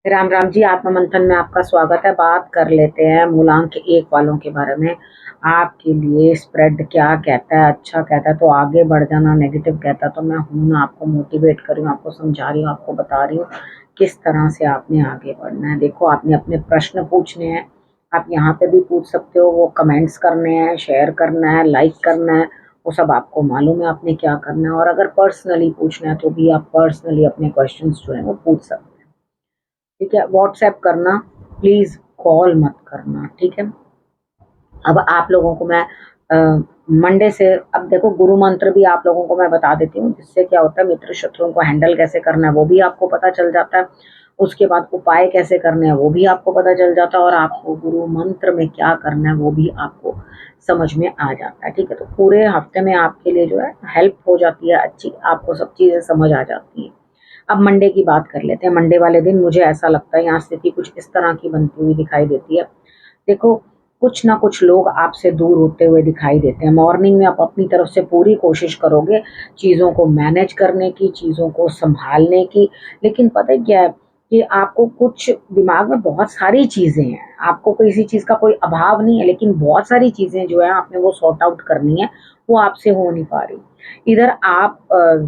राम राम जी, आत्ममंथन में आपका स्वागत है। बात कर लेते हैं मूलांक एक वालों के बारे में। आपके लिए स्प्रेड क्या कहता है, अच्छा कहता है तो आगे बढ़ जाना, नेगेटिव कहता है तो मैं हूं ना, आपको मोटिवेट कर रही हूँ, आपको समझा रही हूँ, आपको बता रही हूँ किस तरह से आपने आगे बढ़ना है। देखो, आपने अपने प्रश्न पूछने हैं, आप यहाँ पे भी पूछ सकते हो, वो कमेंट्स करने हैं, शेयर करना है, लाइक करना है, वो सब आपको मालूम है आपने क्या करना है। और अगर पर्सनली पूछना है तो भी आप पर्सनली अपने क्वेश्चन जो है वो पूछ सकते हैं। ठीक है, व्हाट्सएप करना, प्लीज कॉल मत करना। ठीक है, अब आप लोगों को मैं मंडे से, अब देखो गुरु मंत्र भी आप लोगों को मैं बता देती हूँ, जिससे क्या होता है मित्र शत्रुओं को हैंडल कैसे करना है वो भी आपको पता चल जाता है। उसके बाद उपाय कैसे करने हैं वो भी आपको पता चल जाता है, और आपको गुरु मंत्र में क्या करना है वो भी आपको समझ में आ जाता है। ठीक है, तो पूरे हफ्ते में आपके लिए जो है हेल्प हो जाती है अच्छी, आपको सब चीजें समझ आ जाती है। अब मंडे की बात कर लेते हैं। मंडे वाले दिन मुझे ऐसा लगता है यहाँ स्थिति कुछ इस तरह की बनती हुई दिखाई देती है। देखो, कुछ ना कुछ लोग आपसे दूर होते हुए दिखाई देते हैं। मॉर्निंग में आप अपनी तरफ से पूरी कोशिश करोगे चीज़ों को मैनेज करने की, चीज़ों को संभालने की, लेकिन पता है क्या है कि आपको कुछ दिमाग में बहुत सारी चीज़ें हैं, आपको किसी चीज़ का कोई अभाव नहीं है, लेकिन बहुत सारी चीज़ें जो है आपने वो सॉर्ट आउट करनी है, वो आपसे हो नहीं पा रही। इधर आप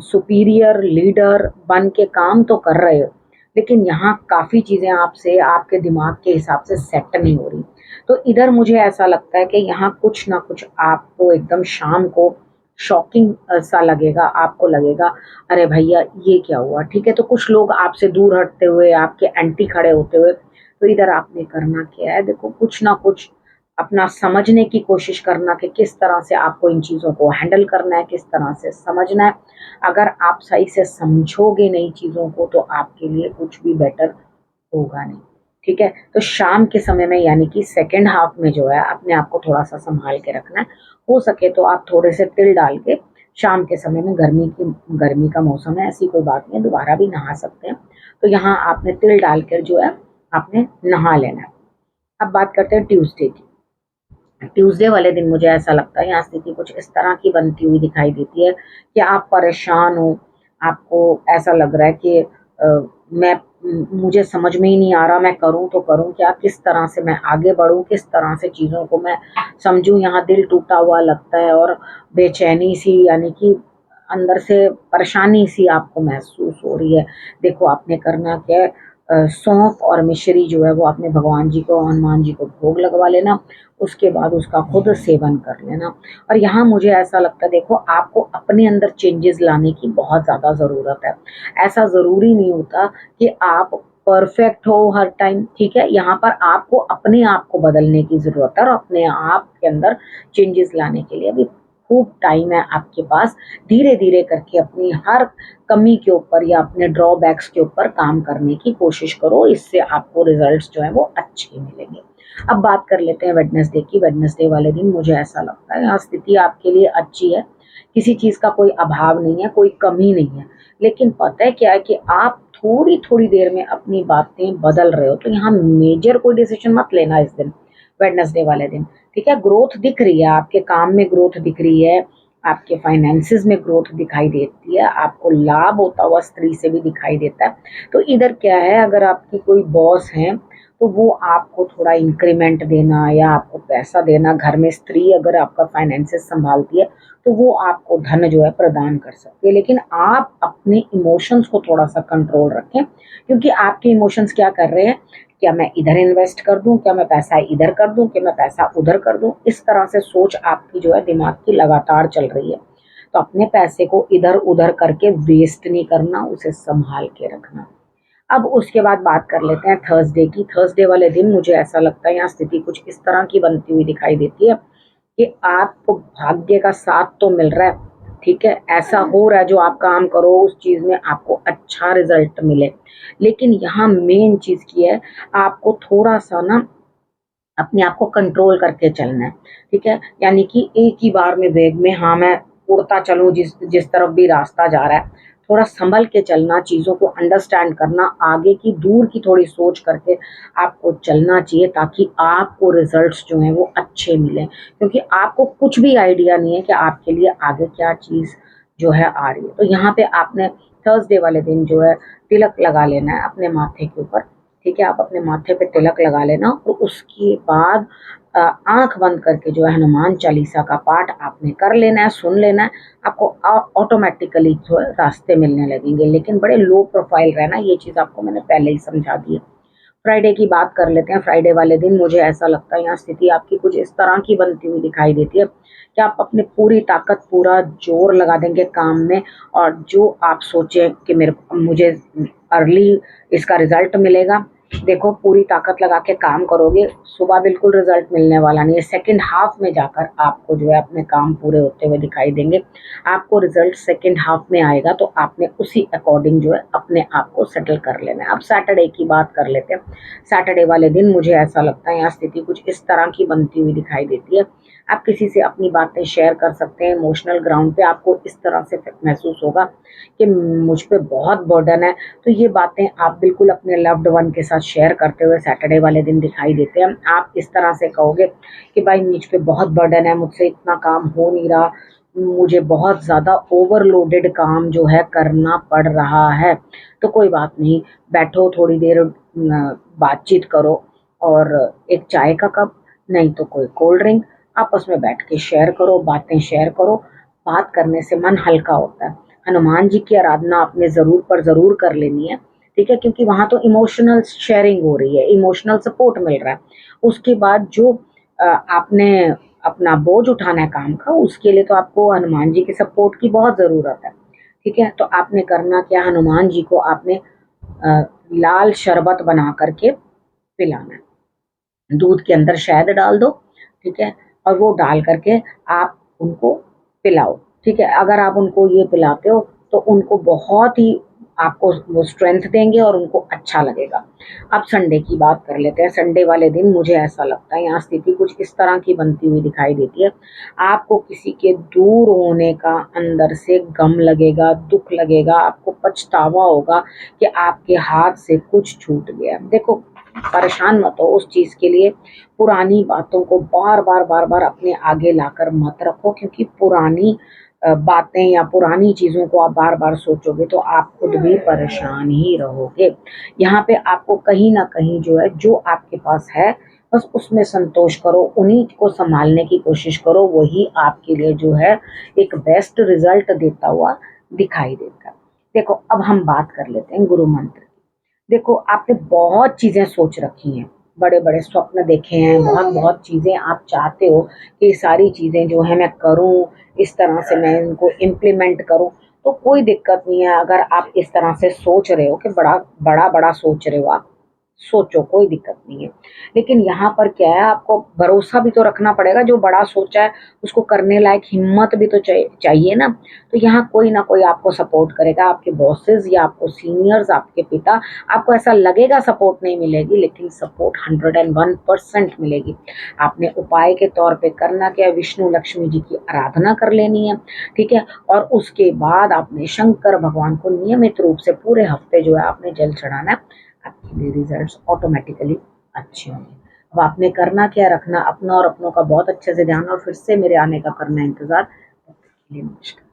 सुपीरियर लीडर बन के काम तो कर रहे हो, लेकिन यहाँ काफ़ी चीज़ें आपसे आपके दिमाग के हिसाब से सेट नहीं हो रही। तो इधर मुझे ऐसा लगता है कि यहाँ कुछ ना कुछ आपको एकदम शाम को शॉकिंग सा लगेगा, आपको लगेगा अरे भैया ये क्या हुआ। ठीक है, तो कुछ लोग आपसे दूर हटते हुए, आपके एंटी खड़े होते हुए, तो इधर आपने करना क्या है, देखो कुछ ना कुछ अपना समझने की कोशिश करना कि किस तरह से आपको इन चीज़ों को हैंडल करना है, किस तरह से समझना है। अगर आप सही से समझोगे नहीं चीज़ों को तो आपके लिए कुछ भी बेटर होगा नहीं। ठीक है, तो शाम के समय में यानी कि सेकेंड हाफ में जो है अपने आप को थोड़ा सा संभाल के रखना है। हो सके तो आप थोड़े से तिल डाल के शाम के समय में, गर्मी का मौसम है, ऐसी कोई बात नहीं है, दोबारा भी नहा सकते हैं। तो यहाँ आपने तिल डाल कर जो है आपने नहा लेना है। अब बात करते हैं ट्यूसडे की। ट्यूसडे वाले दिन मुझे ऐसा लगता है यहाँ स्थिति कुछ इस तरह की बनती हुई दिखाई देती है कि आप परेशान हो, आपको ऐसा लग रहा है कि मैं मुझे समझ में ही नहीं आ रहा, मैं करूं तो करूं क्या, किस तरह से मैं आगे बढ़ूं, किस तरह से चीज़ों को मैं समझूं। यहाँ दिल टूटा हुआ लगता है और बेचैनी सी, यानी कि अंदर से परेशानी सी आपको महसूस हो रही है। देखो, आपने करना क्या है, सौंफ और मिश्री जो है वो अपने भगवान जी को, हनुमान जी को भोग लगवा लेना, उसके बाद उसका खुद सेवन कर लेना। और यहाँ मुझे ऐसा लगता है, देखो आपको अपने अंदर चेंजेस लाने की बहुत ज़्यादा ज़रूरत है। ऐसा ज़रूरी नहीं होता कि आप परफेक्ट हो हर टाइम। ठीक है, यहाँ पर आपको अपने आप को बदलने की ज़रूरत है, और अपने आप के अंदर चेंजेस लाने के लिए अभी खूब टाइम है आपके पास। धीरे धीरे करके अपनी हर कमी के ऊपर या अपने ड्रॉबैक्स के ऊपर काम करने की कोशिश करो, इससे आपको रिजल्ट्स जो है वो अच्छे मिलेंगे। अब बात कर लेते हैं वेडनेसडे की। वेडनेसडे वाले दिन मुझे ऐसा लगता है यहाँ स्थिति आपके लिए अच्छी है, किसी चीज़ का कोई अभाव नहीं है, कोई कमी नहीं है, लेकिन पता है क्या है कि आप थोड़ी थोड़ी देर में अपनी बातें बदल रहे हो। तो यहाँ मेजर कोई डिसीजन मत लेना इस दिन, वेडनेसडे वाले दिन। ठीक है, ग्रोथ दिख रही है, आपके काम में ग्रोथ दिख रही है, आपके फाइनेंसेस में ग्रोथ दिखाई देती है, आपको लाभ होता हुआ स्त्री से भी दिखाई देता है। तो इधर क्या है, अगर आपकी कोई बॉस है तो वो आपको थोड़ा इंक्रीमेंट देना या आपको पैसा देना, घर में स्त्री अगर आपका फाइनेंसेस संभालती है तो वो आपको धन जो है प्रदान कर सकती है। लेकिन आप अपने इमोशंस को थोड़ा सा कंट्रोल रखें, क्योंकि आपके इमोशंस क्या कर रहे हैं, क्या मैं इधर इन्वेस्ट कर दूं, क्या मैं पैसा इधर कर दूं, क्या मैं पैसा उधर कर दूं, इस तरह से सोच आपकी जो है दिमाग की लगातार चल रही है। तो अपने पैसे को इधर उधर करके वेस्ट नहीं करना, उसे संभाल के रखना। अब उसके बाद बात कर लेते हैं थर्सडे की। थर्सडे वाले दिन मुझे ऐसा लगता है यहाँ स्थिति कुछ इस तरह की बनती हुई दिखाई देती है कि आपको भाग्य का साथ तो मिल रहा है। ठीक है, ऐसा हो रहा है जो आप काम करो उस चीज में आपको अच्छा रिजल्ट मिले, लेकिन यहाँ मेन चीज की है, आपको थोड़ा सा ना अपने आप को कंट्रोल करके चलना है। ठीक है, यानी कि एक ही बार में वेग में, हाँ मैं उड़ता चलूं जिस जिस तरफ भी रास्ता जा रहा है, थोड़ा संभल के चलना, चीज़ों को अंडरस्टैंड करना, आगे की दूर की थोड़ी सोच करके आपको चलना चाहिए, ताकि आपको रिजल्ट्स जो हैं वो अच्छे मिलें। क्योंकि आपको कुछ भी आइडिया नहीं है कि आपके लिए आगे क्या चीज़ जो है आ रही है। तो यहाँ पे आपने थर्सडे वाले दिन जो है तिलक लगा लेना है अपने माथे के ऊपर, ठीक है, आप अपने माथे पे तिलक लगा लेना और उसके बाद आँख बंद करके जो है हनुमान चालीसा का पाठ आपने कर लेना है, सुन लेना है, आपको ऑटोमेटिकली जो है रास्ते मिलने लगेंगे। लेकिन बड़े लो प्रोफाइल रहना, ये चीज़ आपको मैंने पहले ही समझा दी है। फ्राइडे की बात कर लेते हैं। फ्राइडे वाले दिन मुझे ऐसा लगता है यहाँ स्थिति आपकी कुछ इस तरह की बनती हुई दिखाई देती है कि आप अपनी पूरी ताकत, पूरा जोर लगा देंगे काम में, और जो आप सोचें कि मुझे अर्ली इसका रिजल्ट मिलेगा, देखो पूरी ताकत लगा के काम करोगे, सुबह बिल्कुल रिजल्ट मिलने वाला नहीं है। सेकंड हाफ में जाकर आपको जो है अपने काम पूरे होते हुए दिखाई देंगे। आपको रिजल्ट सेकंड हाफ में आएगा, तो आपने उसी अकॉर्डिंग जो है अपने आप को सेटल कर लेना है। अब सैटरडे की बात कर लेते हैं। सैटरडे वाले दिन मुझे ऐसा लगता है यहाँ स्थिति कुछ इस तरह की बनती हुई दिखाई देती है। आप किसी से अपनी बातें शेयर कर सकते हैं। इमोशनल ग्राउंड पे आपको इस तरह से महसूस होगा कि मुझ पे बहुत बर्डन है, तो ये बातें आप बिल्कुल अपने लव्ड वन के साथ शेयर करते हुए सैटरडे वाले दिन दिखाई देते हैं। आप इस तरह से कहोगे कि भाई मुझ पे बहुत बर्डन है, मुझसे इतना काम हो नहीं रहा, मुझे बहुत ज़्यादा ओवरलोडेड काम जो है करना पड़ रहा है। तो कोई बात नहीं, बैठो थोड़ी देर, बातचीत करो, और एक चाय का कप, नहीं तो कोई कोल्ड ड्रिंक, आपस में बैठ के शेयर करो, बातें शेयर करो। बात करने से मन हल्का होता है। हनुमान जी की आराधना आपने ज़रूर पर ज़रूर कर लेनी है, ठीक है, क्योंकि वहाँ तो इमोशनल शेयरिंग हो रही है, इमोशनल सपोर्ट मिल रहा है। उसके बाद जो आपने अपना बोझ उठाना है काम का, उसके लिए तो आपको हनुमान जी के सपोर्ट की बहुत ज़रूरत है, ठीक है। तो आपने करना क्या, हनुमान जी को आपने लाल शरबत बना करके पिलाना है। दूध के अंदर शहद डाल दो, ठीक है, और वो डाल करके आप उनको पिलाओ, ठीक है। अगर आप उनको ये पिलाते हो तो उनको बहुत ही, आपको वो स्ट्रेंथ देंगे और उनको अच्छा लगेगा। अब संडे की बात कर लेते हैं। संडे वाले दिन मुझे ऐसा लगता है यहाँ स्थिति कुछ इस तरह की बनती हुई दिखाई देती है। आपको किसी के दूर होने का अंदर से गम लगेगा, दुख लगेगा, आपको पछतावा होगा कि आपके हाथ से कुछ छूट गया। देखो, परेशान मत हो उस चीज़ के लिए। पुरानी बातों को बार-बार अपने आगे लाकर मत रखो, क्योंकि पुरानी बातें या पुरानी चीज़ों को आप बार-बार सोचोगे तो आप खुद भी परेशान ही रहोगे। यहाँ पे आपको कहीं न कहीं जो है, जो आपके पास है, बस उसमें संतोष करो, उन्हीं को सँभालने की कोशिश करो, वही आपके लिए जो है एक बेस्ट रिज़ल्ट देता हुआ दिखाई देता है। देखो, अब हम बात कर लेते हैं गुरु मंत्र। देखो, आपने बहुत चीज़ें सोच रखी हैं, बड़े-बड़े स्वप्न देखे हैं, बहुत-बहुत चीज़ें आप चाहते हो कि ये सारी चीज़ें जो हैं मैं करूँ, इस तरह से मैं इनको इम्प्लीमेंट करूँ। तो कोई दिक्कत नहीं है, अगर आप इस तरह से सोच रहे हो कि बड़ा-बड़ा सोच रहे हो आप, सोचो, कोई दिक्कत नहीं है। लेकिन यहाँ पर क्या है, आपको भरोसा भी तो रखना पड़ेगा, जो बड़ा सोचा है उसको करने लायक हिम्मत भी तो चाहिए ना। तो यहाँ कोई ना कोई आपको सपोर्ट करेगा, आपके बॉसेस या आपको सीनियर्स, आपके पिता। आपको ऐसा लगेगा सपोर्ट नहीं मिलेगी, लेकिन सपोर्ट 101% मिलेगी। आपने उपाय के तौर पे करना क्या है, विष्णु लक्ष्मी जी की आराधना कर लेनी है, ठीक है। और उसके बाद आपने शंकर भगवान को नियमित रूप से पूरे हफ्ते जो है आपने जल चढ़ाना है। आपके लिए रिजल्ट्स ऑटोमेटिकली अच्छे होंगे। अब आपने करना क्या, रखना अपना और अपनों का बहुत अच्छे से ध्यान, और फिर से मेरे आने का करना इंतजार। तब तक के लिए नमस्कार।